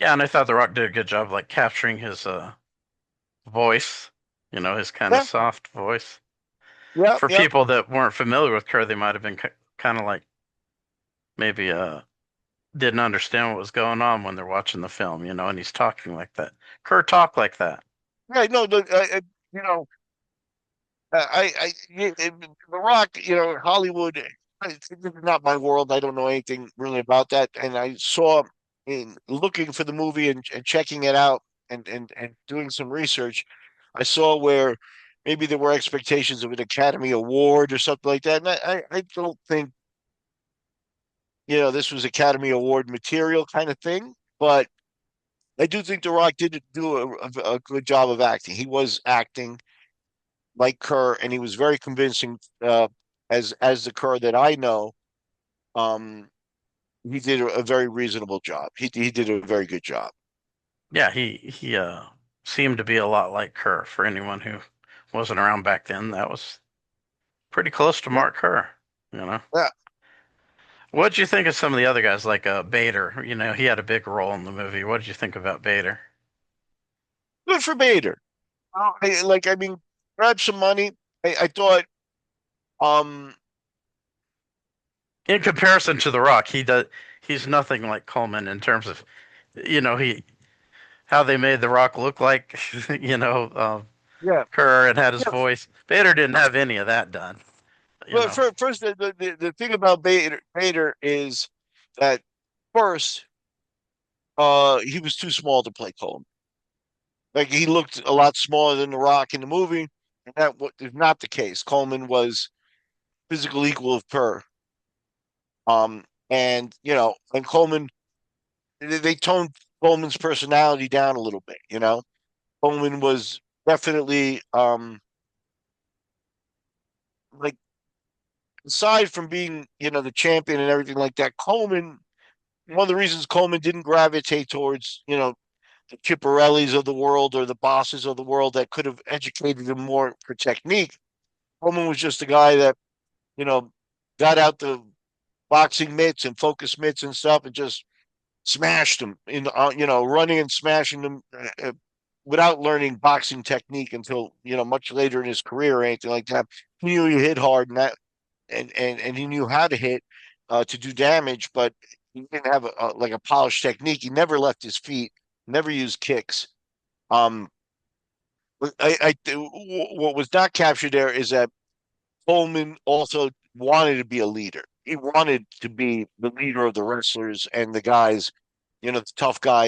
Yeah, and I thought The Rock did a good job like capturing his voice, his kind of Yeah, soft voice. yeah, For yeah. people that weren't familiar with Kerr, they might have been kind of like maybe didn't understand what was going on when they're watching the film, and he's talking like that. Kerr talked like that. Yeah, no, you know, The Rock, Hollywood, this is not my world. I don't know anything really about that. And I saw in looking for the movie and checking it out and doing some research, I saw where maybe there were expectations of an Academy Award or something like that. And I don't think, this was Academy Award material kind of thing. But I do think The Rock did do a good job of acting. He was acting like Kerr, and he was very convincing as the Kerr that I know. Um, he did a very reasonable job. He did a very good job. Yeah, he seemed to be a lot like Kerr. For anyone who wasn't around back then, that was pretty close to Yeah, Mark Kerr. You know, yeah. what'd you think of some of the other guys like Bader? He had a big role in the movie. What did you think about Bader? Good for Bader. I mean, grab some money. I thought, um, In comparison to The Rock, he's nothing like Coleman in terms of he how they made The Rock look like yeah, Kerr and had his yeah. voice. Bader didn't have any of that done. You But know. first, the thing about Bader is that first, he was too small to play Coleman. Like he looked a lot smaller than The Rock in the movie, and that is not the case. Coleman was physical equal of Kerr. And Coleman, they toned Coleman's personality down a little bit. Coleman was definitely like aside from being the champion and everything like that. Coleman, one of the reasons Coleman didn't gravitate towards the Chipperellis of the world or the bosses of the world that could have educated him more for technique. Coleman was just a guy that you know got out the boxing mitts and focus mitts and stuff and just smashed them in running and smashing them without learning boxing technique until much later in his career or anything like that. He knew he hit hard and he knew how to hit to do damage, but he didn't have like a polished technique. He never left his feet, never used kicks. Um, what was not captured there is that Coleman also wanted to be a leader. He wanted to be the leader of the wrestlers and the guys, the tough guys